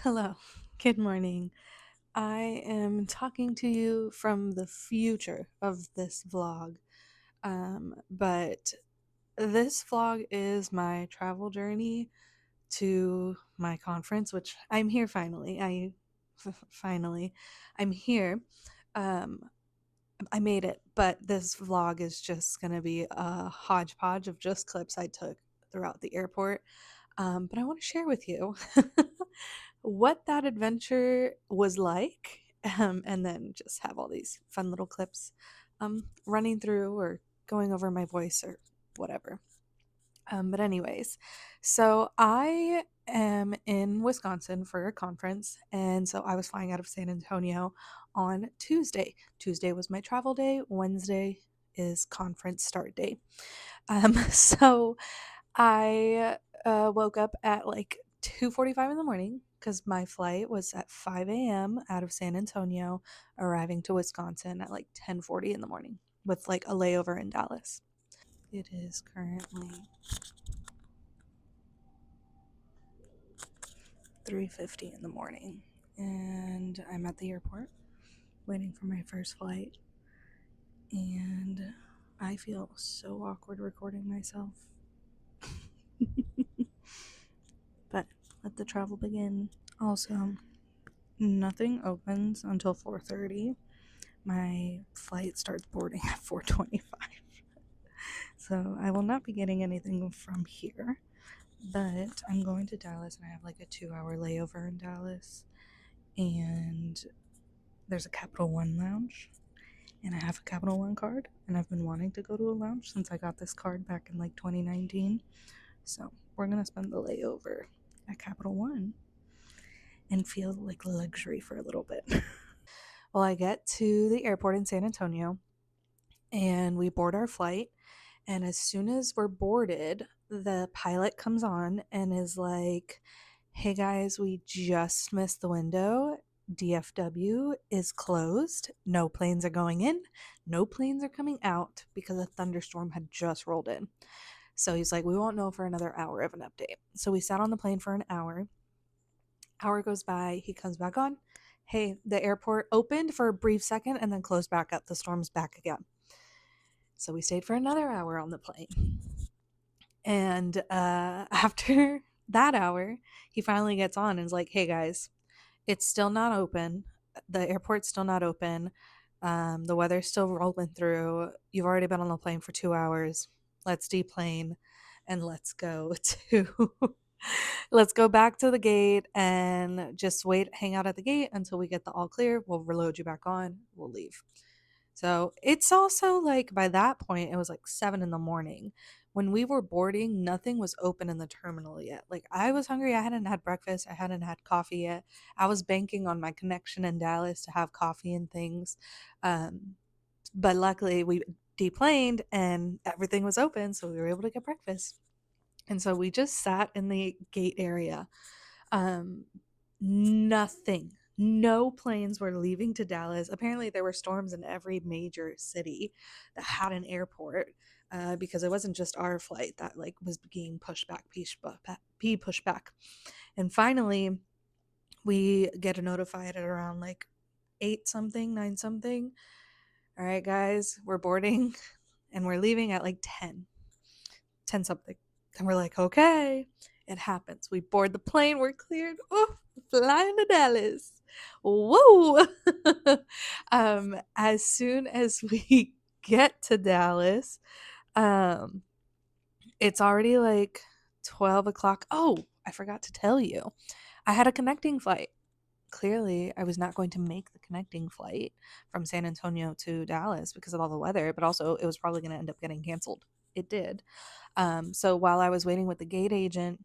Hello, good morning. I am talking to you from the future of this vlog. But this vlog is my travel journey to my conference, which I'm here finally. Finally, I'm here. Um, I made it, but this vlog is just gonna be a hodgepodge of just clips I took throughout the airport. But I want to share with you what that adventure was like, and then just have all these fun little clips running through or going over my voice or whatever. But anyways, so I am in Wisconsin for a conference, and so I was flying out of San Antonio on Tuesday. Tuesday was my travel day. Wednesday is conference start day. So I woke up at like 2:45 in the morning because my flight was at 5 a.m. out of San Antonio, arriving to Wisconsin at like 10:40 in the morning with like a layover in Dallas. It is currently 3:50 in the morning, and I'm at the airport waiting for my first flight, and I feel so awkward recording myself. But let the travel begin. Also, nothing opens until 4:30. My flight starts boarding at 4:25. So I will not be getting anything from here. But I'm going to Dallas and I have like a 2-hour layover in Dallas. And there's a Capital One lounge. And I have a Capital One card. And I've been wanting to go to a lounge since I got this card back in like 2019. So we're going to spend the layover at Capital One and feel like luxury for a little bit. Well, I get to the airport in San Antonio and we board our flight. And as soon as we're boarded, the pilot comes on and is like, hey guys, we just missed the window. DFW is closed. No planes are going in. No planes are coming out because a thunderstorm had just rolled in. So he's like, we won't know for another hour of an update. So we sat on the plane for an hour. Hour goes by. He comes back on. Hey, the airport opened for a brief second and then closed back up. The storm's back again. So we stayed for another hour on the plane. And after that hour, he finally gets on and is like, hey guys, it's still not open. The airport's still not open. The weather's still rolling through. You've already been on the plane for 2 hours. Let's deplane and let's go to let's go back to the gate and just wait, hang out at the gate until we get the all clear. We'll reload you back on. We'll leave. So it's also like by that point, it was like 7 in the morning. When we were boarding, nothing was open in the terminal yet. Like I was hungry. I hadn't had breakfast. I hadn't had coffee yet. I was banking on my connection in Dallas to have coffee and things. Um, but luckily, we deplaned and everything was open. So we were able to get breakfast. And so we just sat in the gate area. Um, Nothing. No planes were leaving to Dallas. Apparently, there were storms in every major city that had an airport, because it wasn't just our flight that like was being pushed back. And finally, we get notified at around like 8 something, 9 something. All right, guys, we're boarding and we're leaving at like 10 something. And we're like, okay, it happens. We board the plane, we're cleared. Oh, flying to Dallas. Whoa. As soon as we get to Dallas, um, it's already like 12 o'clock. Oh, I forgot to tell you. I had a connecting flight. Clearly, I was not going to make the connecting flight from San Antonio to Dallas because of all the weather, but also it was probably going to end up getting canceled. It did. So while I was waiting with the gate agent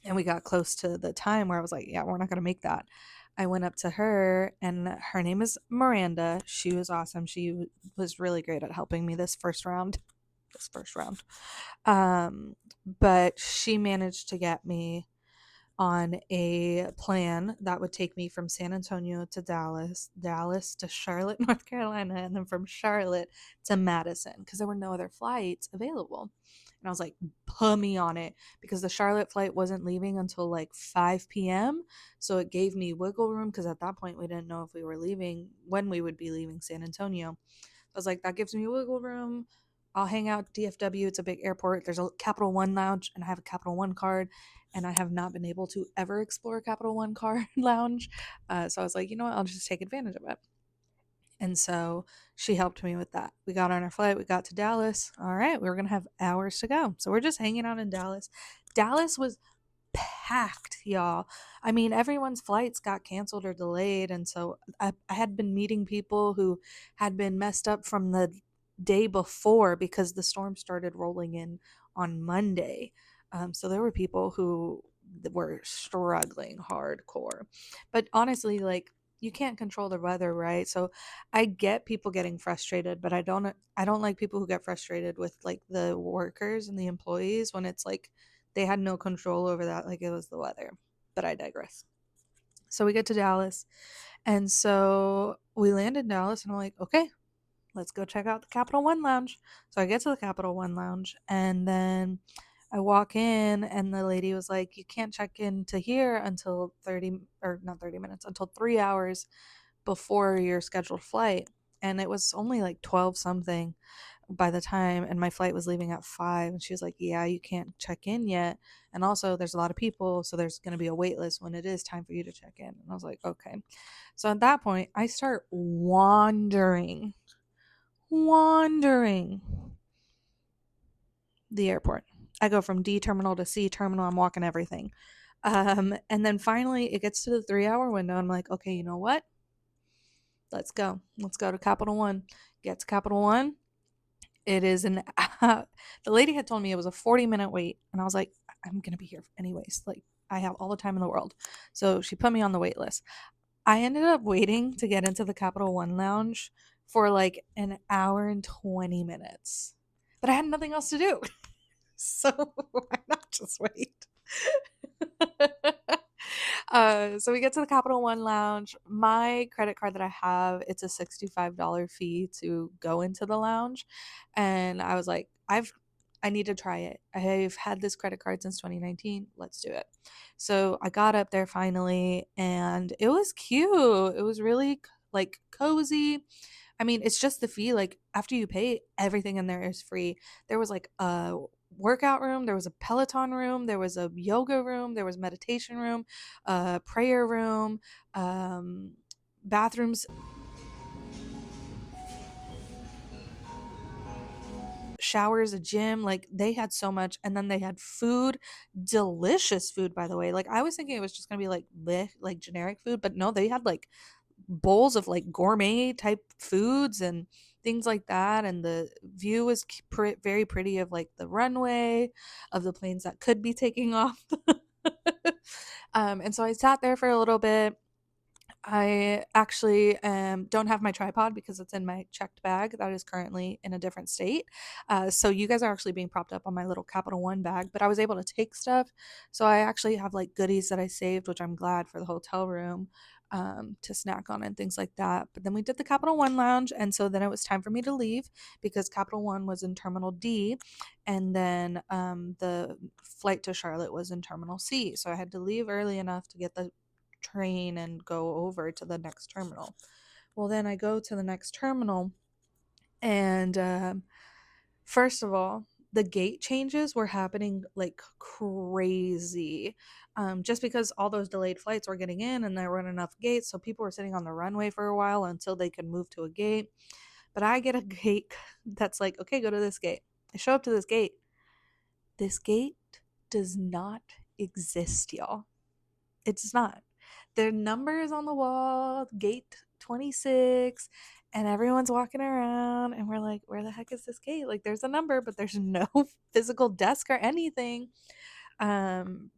and we got close to the time where I was like, yeah, we're not going to make that. I went up to her and her name is Miranda. She was awesome. She was really great at helping me this first round. This first round. But she managed to get me on a plan that would take me from San Antonio to Dallas, Dallas to Charlotte, North Carolina, and then from Charlotte to Madison because there were no other flights available. And I was like, put me on it because the Charlotte flight wasn't leaving until like 5 p.m. So it gave me wiggle room because at that point we didn't know if we were leaving, when we would be leaving San Antonio. I was like, that gives me wiggle room. I'll hang out at DFW. It's a big airport. There's a Capital One lounge, and I have a Capital One card, and I have not been able to ever explore Capital One card lounge. So I was like, you know what? I'll just take advantage of it. And so she helped me with that. We got on our flight. We got to Dallas. All right, we were gonna have hours to go, so we're just hanging out in Dallas. Dallas was packed, y'all. I mean, everyone's flights got canceled or delayed. And so I had been meeting people who had been messed up from the day before because the storm started rolling in on Monday. So there were people who were struggling hardcore. But honestly, like, you can't control the weather, right? So I get people getting frustrated, but I don't like people who get frustrated with like the workers and the employees when it's like they had no control over that, like it was the weather. But I digress. So we get to Dallas, and so we land in Dallas, and I'm like, okay, let's go check out the Capital One Lounge. So I get to the Capital One Lounge, and then I walk in, and the lady was like, you can't check into here until 30, or not 30 minutes, until 3 hours before your scheduled flight. And it was only like 12 something by the time, and my flight was leaving at 5, and she was like, yeah, you can't check in yet, and also there's a lot of people, so there's going to be a wait list when it is time for you to check in. And I was like, okay. So at that point I start wandering the airport. I go from D terminal to C terminal. I'm walking everything. And then finally it gets to the 3 hour window, and I'm like, okay, you know what, let's go to Capital One. Get to Capital One. It is an the lady had told me it was a 40-minute wait, and I was like, I'm gonna be here anyways, like I have all the time in the world. So she put me on the wait list. I ended up waiting to get into the Capital One lounge for like an hour and 20 minutes, but I had nothing else to do. So why not just wait? So we get to the Capital One lounge. My credit card that I have, it's a $65 fee to go into the lounge. And I was like, I need to try it. I've had this credit card since 2019. Let's do it. So I got up there finally, and it was cute. It was really like cozy. I mean, it's just the fee. Like, after you pay, everything in there is free. There was like a workout room, there was a Peloton room, there was a yoga room, there was meditation room, a prayer room, um, bathrooms, showers, a gym. Like, they had so much, and then they had food, delicious food, by the way. Like, I was thinking it was just gonna be like bleh, like generic food, but no, they had like bowls of like gourmet type foods and things like that. And the view was very pretty of like the runway of the planes that could be taking off. And so I sat there for a little bit. I actually don't have my tripod because it's in my checked bag that is currently in a different state. So you guys are actually being propped up on my little Capital One bag, but I was able to take stuff. So I actually have like goodies that I saved, which I'm glad, for the hotel room, to snack on and things like that. But then we did the Capital One lounge. And so then it was time for me to leave because Capital One was in Terminal D. And then the flight to Charlotte was in Terminal C. So I had to leave early enough to get the train and go over to the next terminal. Well, then I go to the next terminal, and first of all, the gate changes were happening like crazy. Just because all those delayed flights were getting in and there weren't enough gates, so people were sitting on the runway for a while until they could move to a gate. But I get a gate that's like, okay, go to this gate. I show up to this gate. This gate does not exist, y'all. It does not. Their number is on the wall, gate 26, and everyone's walking around, and we're like, where the heck is this gate? Like, there's a number, but there's no physical desk or anything. Um,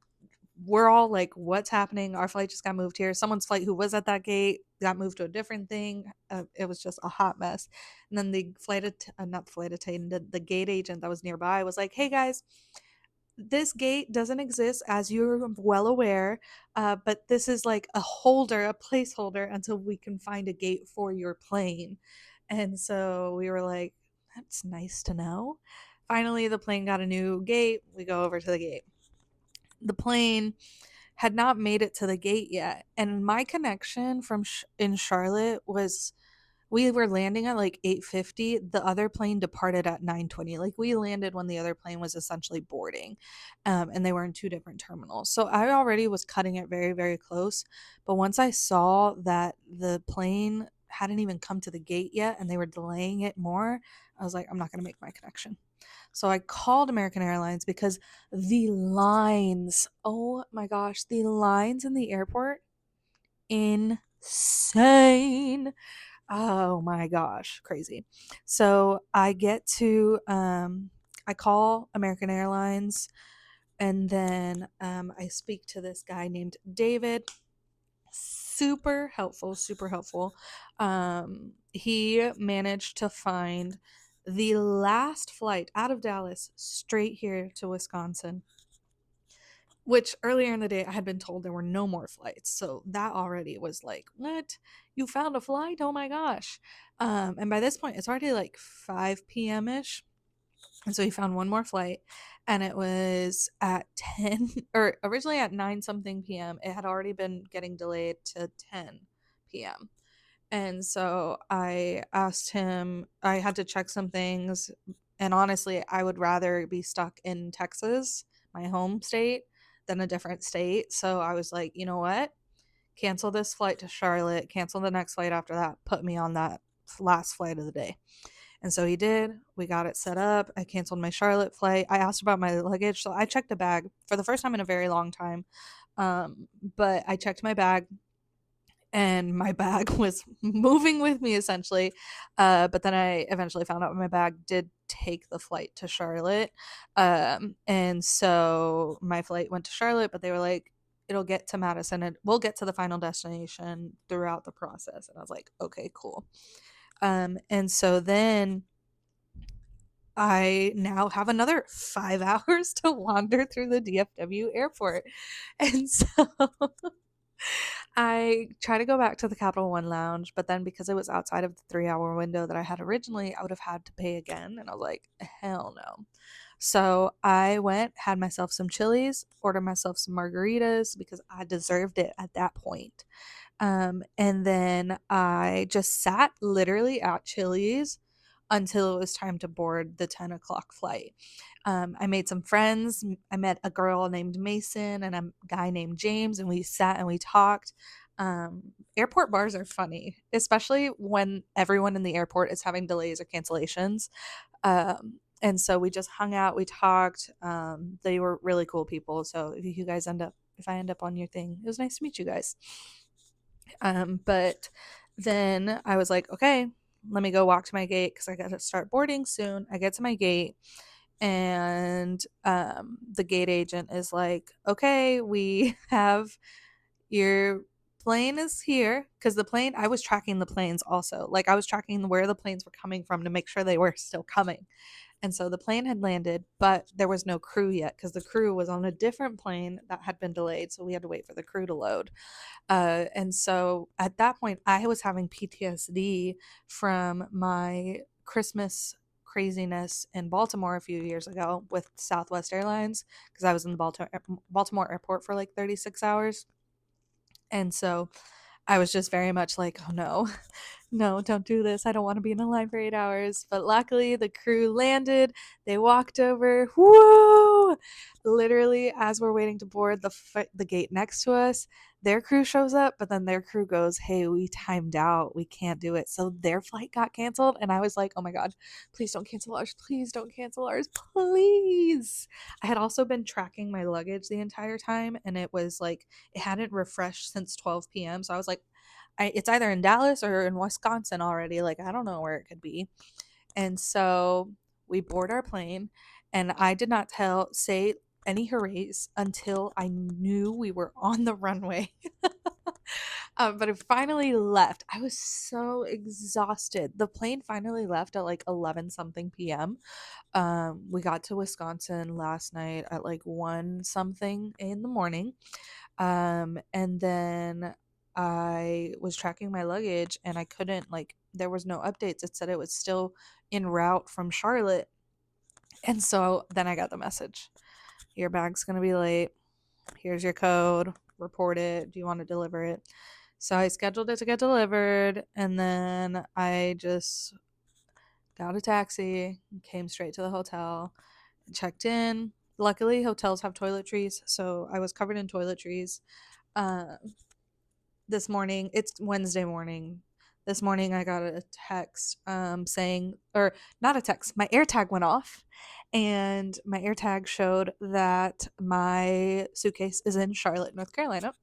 we're all like, what's happening? Our flight just got moved here. Someone's flight who was at that gate got moved to a different thing. It was just a hot mess. And then the not the flight attendant, the gate agent that was nearby was like, hey guys, this gate doesn't exist, as you're well aware, but this is like a holder, a placeholder until we can find a gate for your plane. And so we were like, that's nice to know. Finally, the plane got a new gate. We go over to the gate. The plane had not made it to the gate yet. And my connection from in Charlotte was, we were landing at like 8:50. The other plane departed at 9:20. Like we landed when the other plane was essentially boarding. And they were in two different terminals. So I already was cutting it very, very close. But once I saw that the plane hadn't even come to the gate yet and they were delaying it more, I was like, I'm not going to make my connection. So I called American Airlines because the lines, oh my gosh, the lines in the airport, insane. Oh my gosh, crazy. So I call American Airlines, and then I speak to this guy named David. Super helpful, super helpful. He managed to find the last flight out of Dallas straight here to Wisconsin, which earlier in the day I had been told there were no more flights. So that already was like, what? You found a flight? Oh my gosh. And by this point, it's already like 5 p.m. ish. And so he found one more flight, and it was at 10, or originally at 9 something p.m. It had already been getting delayed to 10 p.m. And so I asked him, I had to check some things. And honestly, I would rather be stuck in Texas, my home state, than a different state. So I was like, you know what? Cancel this flight to Charlotte, cancel the next flight after that, put me on that last flight of the day. And so he did. We got it set up. I canceled my Charlotte flight. I asked about my luggage. So I checked a bag for the first time in a very long time. But I checked my bag, and my bag was moving with me essentially. But then I eventually found out my bag did take the flight to Charlotte. And so my flight went to Charlotte, but they were like, it'll get to Madison and we'll get to the final destination throughout the process. And I was like, okay, cool. And so then I now have another 5 hours to wander through the DFW airport. And so I try to go back to the Capital One Lounge, but then because it was outside of the 3 hour window that I had originally, I would have had to pay again. And I was like, hell no. So I went, had myself some Chili's, ordered myself some margaritas because I deserved it at that point. And then I just sat literally at Chili's until it was time to board the 10 o'clock flight. I made some friends. I met a girl named Mason and a guy named James, and we sat and we talked. Airport bars are funny, especially when everyone in the airport is having delays or cancellations. And so we just hung out, we talked. They were really cool people. So if I end up on your thing, it was nice to meet you guys. But then I was like, okay, let me go walk to my gate because I got to start boarding soon. I get to my gate, and the gate agent is like, okay, we have your plane is here, because the plane, I was tracking the planes also. Like I was tracking where the planes were coming from to make sure they were still coming. And so the plane had landed, but there was no crew yet because the crew was on a different plane that had been delayed. So we had to wait for the crew to load. And so at that point, I was having PTSD from my Christmas craziness in Baltimore a few years ago with Southwest Airlines, because I was in the Baltimore airport for like 36 hours. And so I was just very much like, oh no, no, don't do this. I don't want to be in a line for 8 hours. But luckily, the crew landed. They walked over. Whoa! Literally, as we're waiting to board the gate next to us, their crew shows up, but then their crew goes, hey, we timed out. We can't do it. So their flight got canceled. And I was like, oh my God, please don't cancel ours. Please don't cancel ours. Please. I had also been tracking my luggage the entire time, and it was like, it hadn't refreshed since 12 p.m. So I was like, it's either in Dallas or in Wisconsin already. Like, I don't know where it could be. And so we board our plane, and I did not say any hoorays until I knew we were on the runway. But it finally left. I was so exhausted. The plane finally left at like 11 something p.m. We got to Wisconsin last night at like 1 something in the morning. And then I was tracking my luggage and I couldn't, like, there was no updates. It said it was still en route from Charlotte. And so then I got the message. Your bag's going to be late. Here's your code. Report it. Do you want to deliver it? So I scheduled it to get delivered, and then I just got a taxi, came straight to the hotel, checked in. Luckily, hotels have toiletries, so I was covered in toiletries. Uh, this morning, it's Wednesday morning. This morning, I got a text saying, or not a text, my AirTag went off, and my AirTag showed that my suitcase is in Charlotte, North Carolina.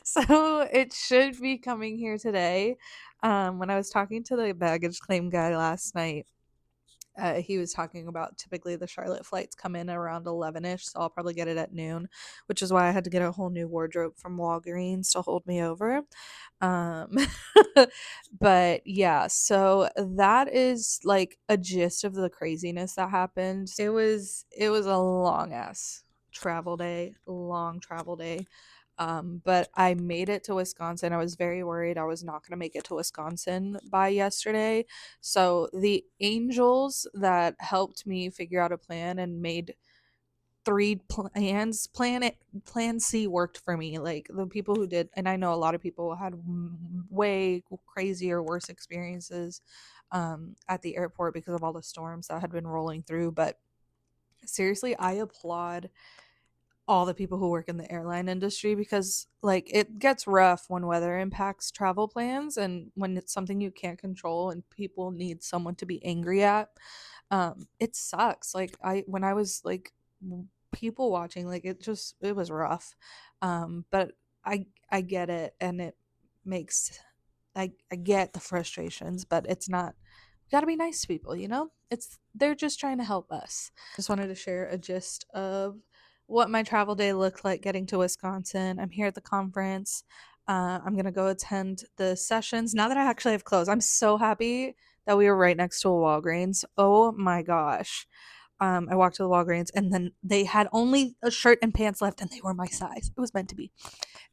So it should be coming here today. When I was talking to the baggage claim guy last night, he was talking about typically the Charlotte flights come in around 11ish, so I'll probably get it at noon, which is why I had to get a whole new wardrobe from Walgreens to hold me over. Um, but yeah, so that is like a gist of the craziness that happened. It was a long ass travel day, long travel day. But I made it to Wisconsin. I was very worried I was not going to make it to Wisconsin by yesterday. So the angels that helped me figure out a plan and made three plans, plan C worked for me. Like the people who did, and I know a lot of people had way crazier, worse experiences at the airport because of all the storms that had been rolling through. But seriously, I applaud all the people who work in the airline industry because like it gets rough when weather impacts travel plans and when it's something you can't control and people need someone to be angry at. It sucks. Like when I was like people watching, like it was rough. But I get it, and it makes I get the frustrations, but it's not, we got to be nice to people, you know? It's they're just trying to help us. Just wanted to share a gist of what my travel day looked like getting to Wisconsin. I'm here at the conference. I'm going to go attend the sessions now that I actually have clothes. I'm so happy that we were right next to a Walgreens. Oh my gosh. I walked to the Walgreens and then they had only a shirt and pants left and they were my size. It was meant to be.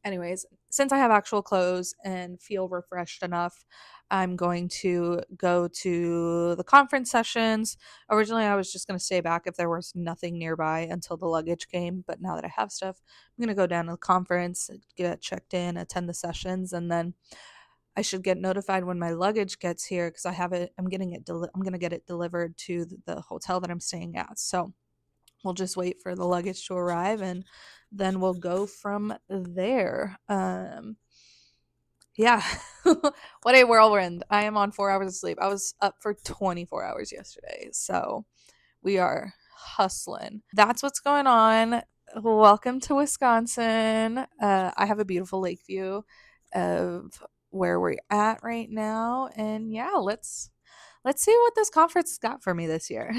Anyways, since I have actual clothes and feel refreshed enough, I'm going to go to the conference sessions. Originally, I was just going to stay back if there was nothing nearby until the luggage came, but now that I have stuff, I'm going to go down to the conference, get checked in, attend the sessions, and then I should get notified when my luggage gets here because I have it. I'm going to get it delivered to the hotel that I'm staying at. So we'll just wait for the luggage to arrive and then we'll go from there. Yeah. What a whirlwind. I am on 4 hours of sleep. I was up for 24 hours yesterday. So we are hustling. That's what's going on. Welcome to Wisconsin. I have a beautiful lake view of where we're at right now. And yeah, let's see what this conference got for me this year.